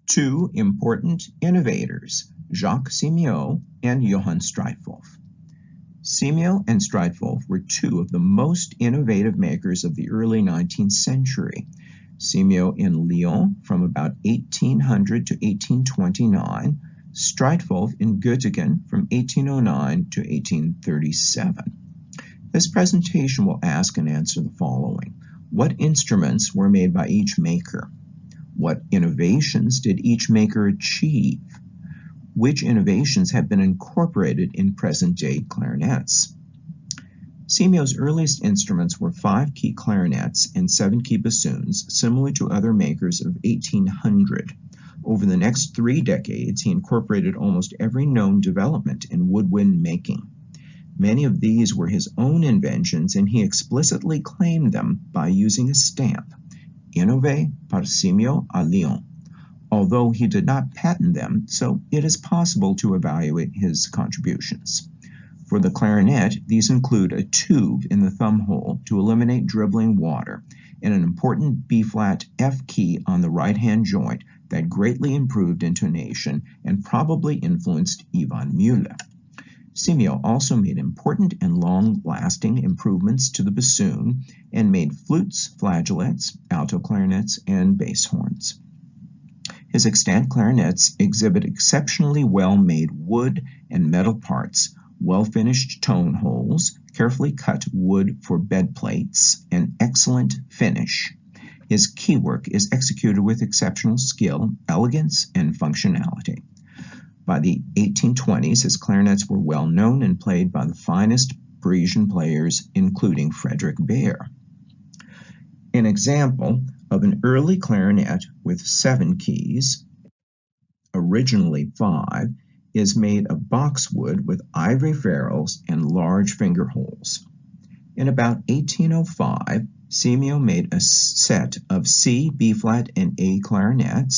two important innovators, Jacques Simiot and Johann Streitwolf. Simiot and Streitwolf were two of the most innovative makers of the early 19th century. Simiot in Lyon from about 1800 to 1829, Streitwolf in Göttingen from 1809 to 1837. This presentation will ask and answer the following. What instruments were made by each maker? What innovations did each maker achieve? Which innovations have been incorporated in present-day clarinets? Simiot's earliest instruments were 5-key clarinets and 7-key bassoons, similar to other makers of 1800. Over the next 3 decades, he incorporated almost every known development in woodwind making. Many of these were his own inventions, and he explicitly claimed them by using a stamp, Innové par Simiot à Lyon, although he did not patent them, so it is possible to evaluate his contributions. For the clarinet, these include a tube in the thumb hole to eliminate dribbling water, and an important B-flat F key on the right-hand joint that greatly improved intonation and probably influenced Ivan Müller. Simiot also made important and long-lasting improvements to the bassoon and made flutes, flageolets, alto clarinets, and bass horns. His extant clarinets exhibit exceptionally well-made wood and metal parts, well-finished tone holes, carefully cut wood for bed plates, and excellent finish. His keywork is executed with exceptional skill, elegance, and functionality. By the 1820s, his clarinets were well known and played by the finest Parisian players, including Frederick Baer. An example of an early clarinet with 7 keys, originally 5, is made of boxwood with ivory ferrules and large finger holes. In about 1805, Simiot made a set of C, B-flat, and A clarinets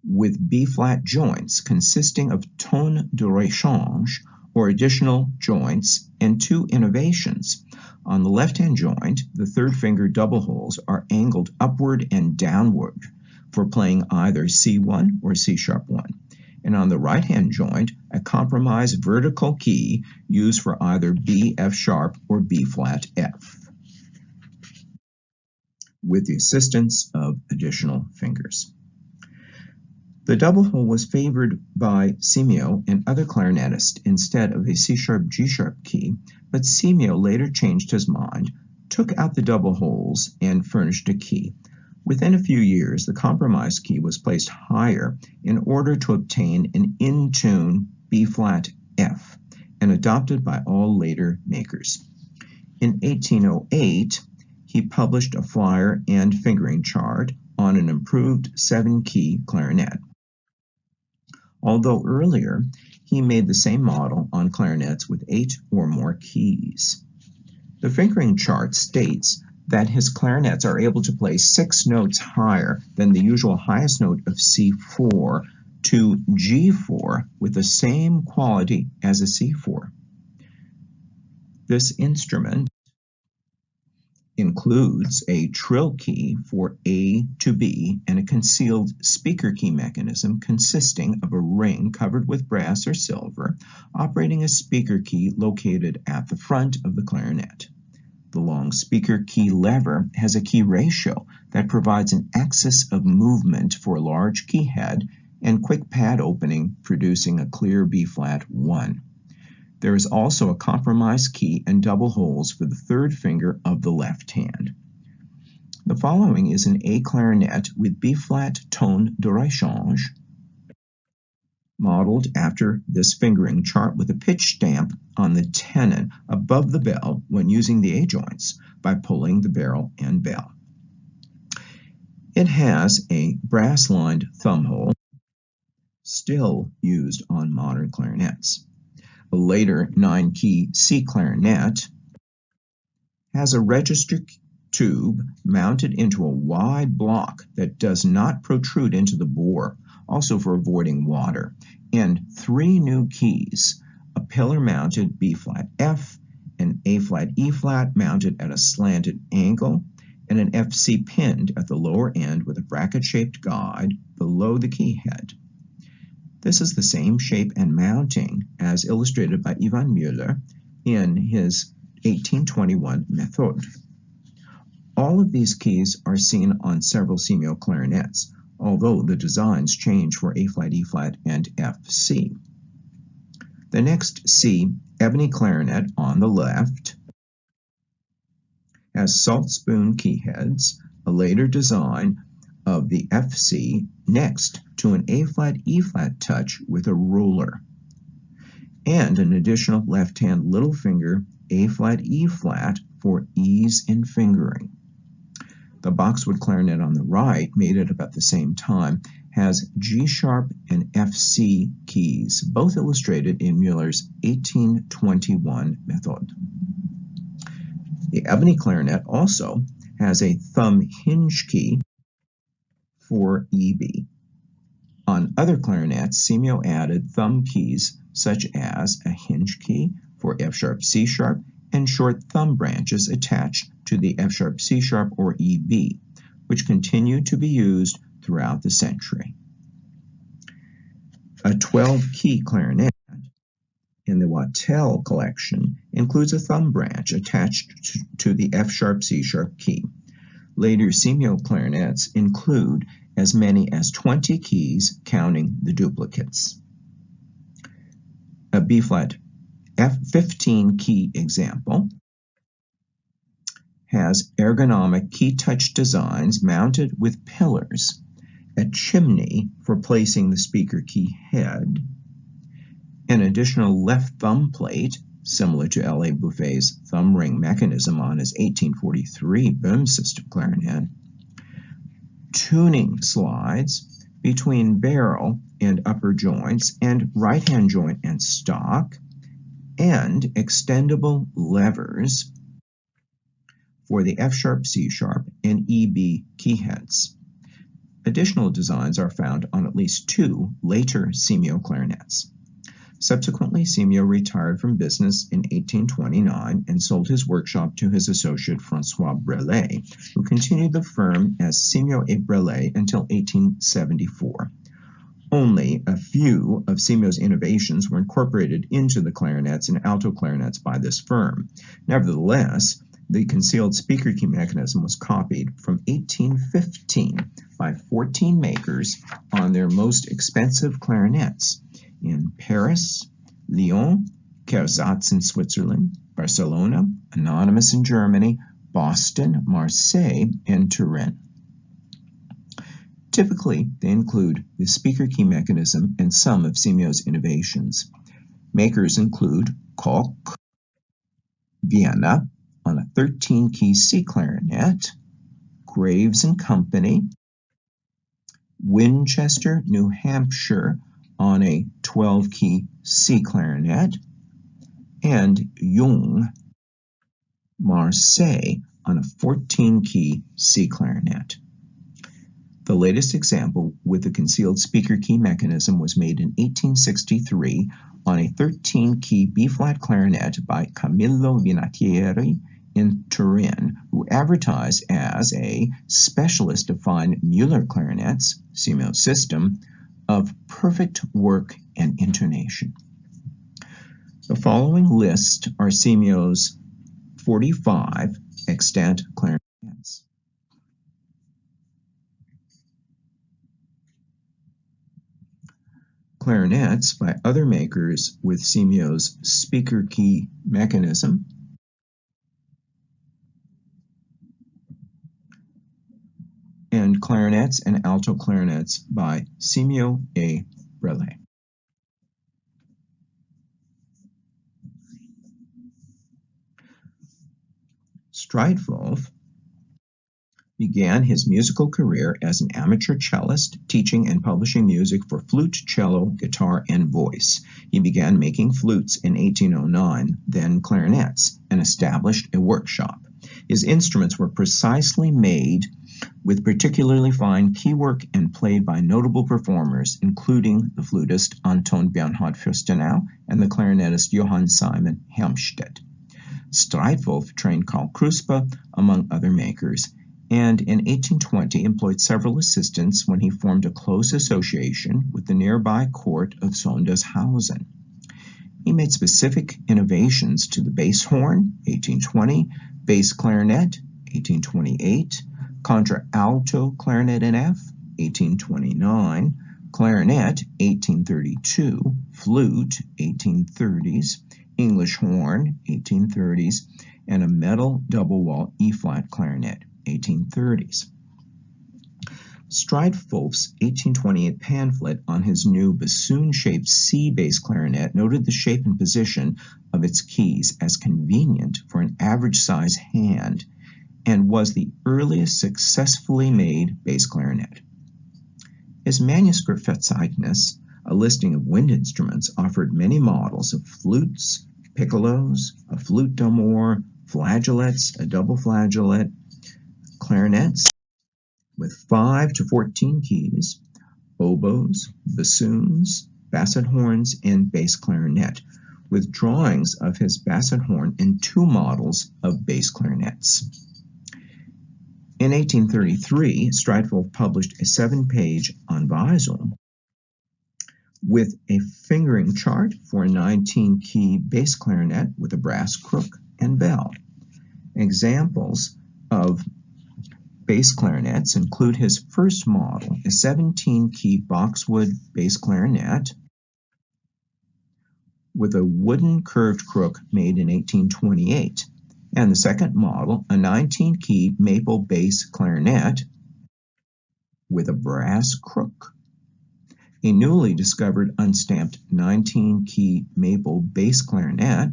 with B-flat joints consisting of tone de rechange, or additional joints, and 2 innovations. On the left-hand joint, the third finger double holes are angled upward and downward for playing either C1 or C#1. And on the right-hand joint, a compromised vertical key used for either B, F# or B-flat F, with the assistance of additional fingers. The double hole was favored by Simiot and other clarinetists instead of a C# G# key, but Simiot later changed his mind, took out the double holes, and furnished a key. Within a few years, the compromised key was placed higher in order to obtain an in-tune B-flat F, and adopted by all later makers. In 1808, he published a flyer and fingering chart on an improved 7-key clarinet. Although earlier, he made the same model on clarinets with 8 or more keys. The fingering chart states that his clarinets are able to play 6 notes higher than the usual highest note of C4 to G4 with the same quality as a C4. This instrument includes a trill key for A to B and a concealed speaker key mechanism consisting of a ring covered with brass or silver, operating a speaker key located at the front of the clarinet. The long speaker key lever has a key ratio that provides an axis of movement for a large key head and quick pad opening, producing a clear B-flat 1. There is also a compromised key and double holes for the third finger of the left hand. The following is an A clarinet with B-flat tone de rechange, modeled after this fingering chart with a pitch stamp on the tenon above the bell when using the A joints by pulling the barrel and bell. It has a brass-lined thumb hole, still used on modern clarinets. A later 9-key C clarinet has a register tube mounted into a wide block that does not protrude into the bore, also for avoiding water, and 3 new keys, a pillar-mounted B-flat F, an A-flat E-flat mounted at a slanted angle, and an FC pinned at the lower end with a bracket-shaped guide, the below the key head. This is the same shape and mounting as illustrated by Ivan Müller in his 1821 Methode. All of these keys are seen on several Simiot clarinets, although the designs change for A-flat, E-flat, and F-C. The next C, ebony clarinet on the left, has salt spoon key heads, a later design of the F-C next to an A-flat, E-flat touch with a ruler, and an additional left-hand little finger A-flat, E-flat for ease in fingering. The boxwood clarinet on the right, made at about the same time, has G-sharp and F-C keys, both illustrated in Müller's 1821 Methode. The ebony clarinet also has a thumb hinge key for EB. On other clarinets, Simiot added thumb keys such as a hinge key for F-sharp, C-sharp, and short thumb branches attached to the F-sharp, C-sharp, or EB, which continue to be used throughout the century. A 12-key clarinet in the Wattel collection includes a thumb branch attached to the F-sharp, C-sharp key. Later Simiot clarinets include as many as 20 keys, counting the duplicates. A B-flat F15 key example has ergonomic key touch designs mounted with pillars, a chimney for placing the speaker key head, an additional left thumb plate similar to L.A. Buffet's thumb ring mechanism on his 1843 Böhm system clarinet, tuning slides between barrel and upper joints and right-hand joint and stock, and extendable levers for the F-sharp, C-sharp, and EB key heads. Additional designs are found on at least 2 later Simiot clarinets. Subsequently, Simiot retired from business in 1829 and sold his workshop to his associate François Brelet, who continued the firm as Simiot et Brelet until 1874. Only a few of Simiot's innovations were incorporated into the clarinets and alto clarinets by this firm. Nevertheless, the concealed speaker key mechanism was copied from 1815 by 14 makers on their most expensive clarinets in Paris, Lyon, Kersatz in Switzerland, Barcelona, Anonymous in Germany, Boston, Marseille, and Turin. Typically, they include the speaker key mechanism and some of Simiot's innovations. Makers include Koch, Vienna on a 13-key C clarinet, Graves and Company, Winchester, New Hampshire on a 12-key C clarinet, and Jung, Marseille on a 14-key C clarinet. The latest example with the concealed speaker key mechanism was made in 1863 on a 13-key B-flat clarinet by Camillo Vinatieri in Turin, who advertised as a specialist of fine Müller clarinets, Simiot system, of perfect work and intonation. The following list are Simiot's 45 extant clarinets. Clarinets by other makers with Simiot's speaker key mechanism, and clarinets and alto clarinets by Simiot et Brelet. Streitwolf began his musical career as an amateur cellist, teaching and publishing music for flute, cello, guitar, and voice. He began making flutes in 1809, then clarinets, and established a workshop. His instruments were precisely made with particularly fine keywork and played by notable performers, including the flutist Anton Bernhard Fürstenau and the clarinetist Johann Simon Helmstedt. Streitwolf trained Karl Kruspe, among other makers, and in 1820 employed several assistants when he formed a close association with the nearby court of Sondershausen. He made specific innovations to the bass horn, 1820, bass clarinet, 1828, contralto clarinet in F, 1829, clarinet, 1832, flute, 1830s, English horn, 1830s, and a metal double-wall E-flat clarinet, 1830s. Streitwolf's 1828 pamphlet on his new bassoon-shaped C bass clarinet noted the shape and position of its keys as convenient for an average-size hand and was the earliest successfully made bass clarinet. His manuscript Verzeichnis, a listing of wind instruments, offered many models of flutes, piccolos, a flute d'amore, flageolets, a double flageolet, clarinets with 5 to 14 keys, oboes, bassoons, basset horns, and bass clarinet, with drawings of his basset horn and 2 models of bass clarinets. In 1833, Streitwolf published a 7-page Anweisung with a fingering chart for a 19-key bass clarinet with a brass crook and bell. Examples of bass clarinets include his first model, a 17-key boxwood bass clarinet with a wooden curved crook made in 1828, and the second model, a 19-key maple bass clarinet with a brass crook. A newly discovered unstamped 19-key maple bass clarinet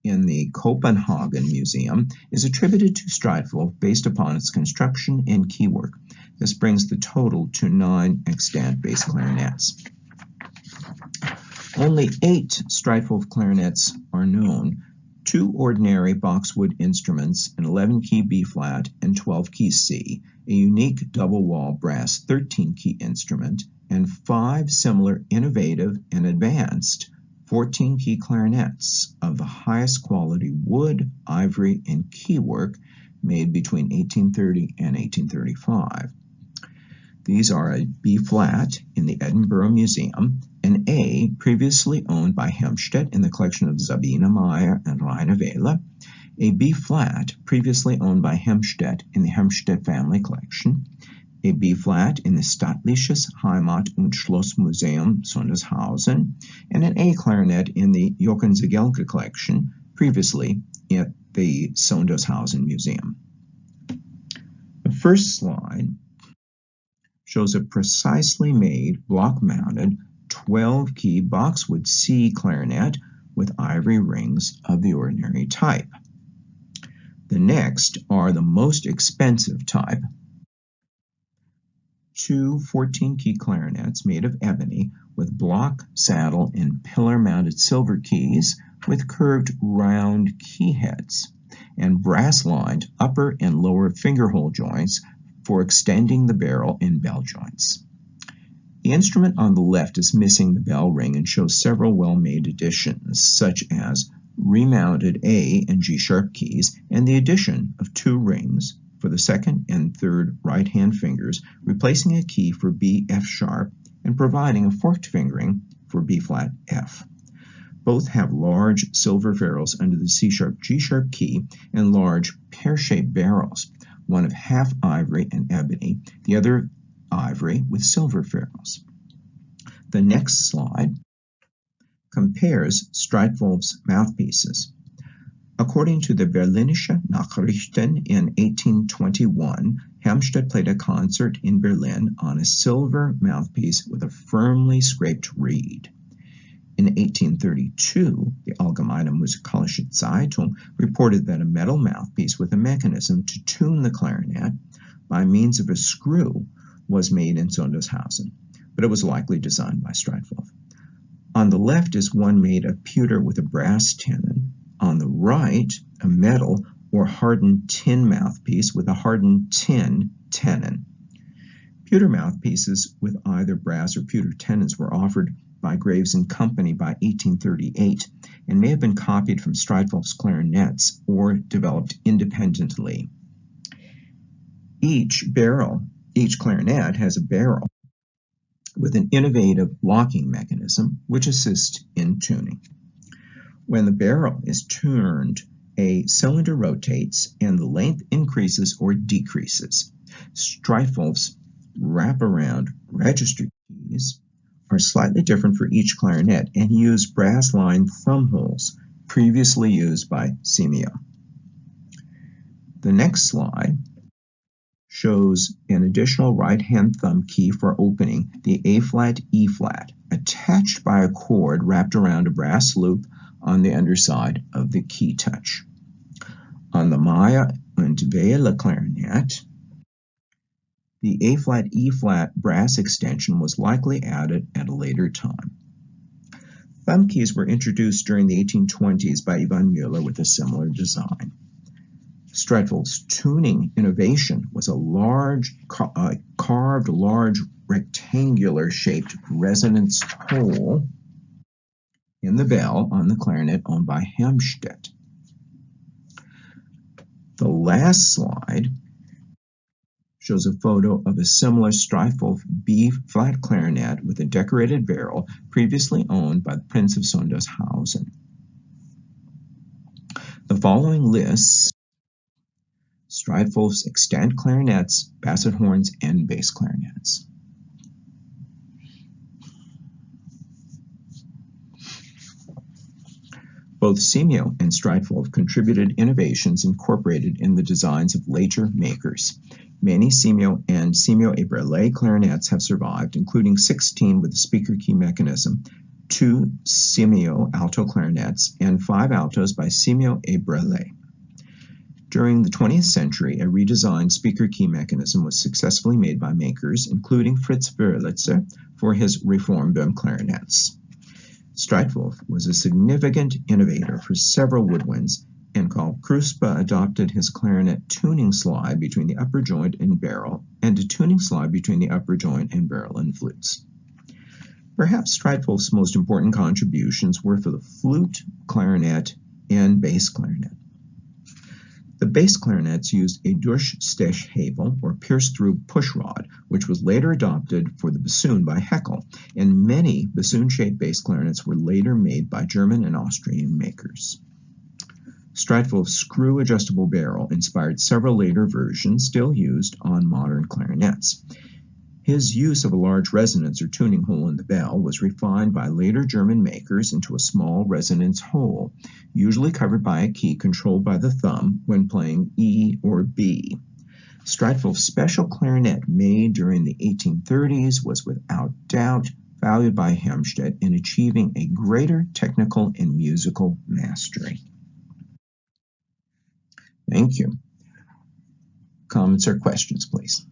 in the Copenhagen Museum is attributed to Streitwolf based upon its construction and keywork. This brings the total to 9 extant bass clarinets. Only 8 Streitwolf clarinets are known, 2 ordinary boxwood instruments, an 11-key B-flat and 12-key C, a unique double-wall brass 13-key instrument, and 5 similar innovative and advanced 14-key clarinets of the highest quality wood, ivory, and keywork made between 1830 and 1835. These are a B-flat in the Edinburgh Museum, an A previously owned by Hemstedt in the collection of Sabine Meyer and Rainer Wähler, a B-flat previously owned by Hemstedt in the Hemstedt family collection, a B-flat in the Staatliches Heimat- und Schlossmuseum Sondershausen, and an A clarinet in the Jochen Zegelke collection, previously at the Sondershausen Museum. The first slide shows a precisely made, block-mounted, 12-key boxwood C clarinet with ivory rings of the ordinary type. The next are the most expensive type, 2 14-key clarinets made of ebony with block, saddle, and pillar-mounted silver keys with curved round key heads and brass-lined upper and lower fingerhole joints for extending the barrel and bell joints. The instrument on the left is missing the bell ring and shows several well-made additions, such as remounted A and G sharp keys and the addition of 2 rings for the second and third right-hand fingers, replacing a key for B F sharp and providing a forked fingering for B flat F. Both have large silver ferrules under the C sharp G sharp key and large pear-shaped barrels, one of half ivory and ebony, the other ivory with silver ferrules. The next slide compares Streitwolf's mouthpieces. According to the Berlinische Nachrichten in 1821, Hemstedt played a concert in Berlin on a silver mouthpiece with a firmly scraped reed. In 1832, the Allgemeine Musikalische Zeitung reported that a metal mouthpiece with a mechanism to tune the clarinet by means of a screw was made in Sondershausen, but it was likely designed by Streitwolf. On the left is one made of pewter with a brass tenon. On the right, a metal or hardened tin mouthpiece with a hardened tin tenon. Pewter mouthpieces with either brass or pewter tenons were offered by Graves and Company by 1838 and may have been copied from Streitwolf's clarinets or developed independently. Each clarinet has a barrel with an innovative locking mechanism which assists in tuning. When the barrel is turned, a cylinder rotates and the length increases or decreases. Streitwolf's wraparound register keys are slightly different for each clarinet and use brass-lined thumb holes previously used by Simiot. The next slide shows an additional right-hand thumb key for opening the A-flat, E-flat, attached by a cord wrapped around a brass loop on the underside of the key touch. On the Maya and Vela clarinet, the A-flat, E-flat brass extension was likely added at a later time. Thumb keys were introduced during the 1820s by Ivan Müller with a similar design. Streitwolf's tuning innovation was a carved, large, rectangular-shaped resonance hole in the bell on the clarinet owned by Helmstedt. The last slide shows a photo of a similar Streitwolf B-flat clarinet with a decorated barrel previously owned by the Prince of Sondershausen. The following lists Streitwolf's extant clarinets, basset horns, and bass clarinets. Both Simiot and Streitwolf contributed innovations incorporated in the designs of later makers. Many Simiot and Simiot et Brelet clarinets have survived, including 16 with a speaker key mechanism, 2 Simiot alto clarinets, and 5 altos by Simiot et Brelet. During the 20th century, a redesigned speaker key mechanism was successfully made by makers, including Fritz Wurlitzer, for his Reformböhm clarinets. Streitwolf was a significant innovator for several woodwinds, and Carl Kruspe adopted his clarinet tuning slide between the upper joint and barrel, and a tuning slide between the upper joint and barrel in flutes. Perhaps Streitwolf's most important contributions were for the flute, clarinet, and bass clarinet. The bass clarinets used a Durchstechhebel, or pierced-through pushrod, which was later adopted for the bassoon by Heckel, and many bassoon-shaped bass clarinets were later made by German and Austrian makers. Streitwolf's screw-adjustable barrel inspired several later versions still used on modern clarinets. His use of a large resonance or tuning hole in the bell was refined by later German makers into a small resonance hole, usually covered by a key controlled by the thumb when playing E or B. Streitwolf's special clarinet made during the 1830s was without doubt valued by Helmstedt in achieving a greater technical and musical mastery. Thank you. Comments or questions, please?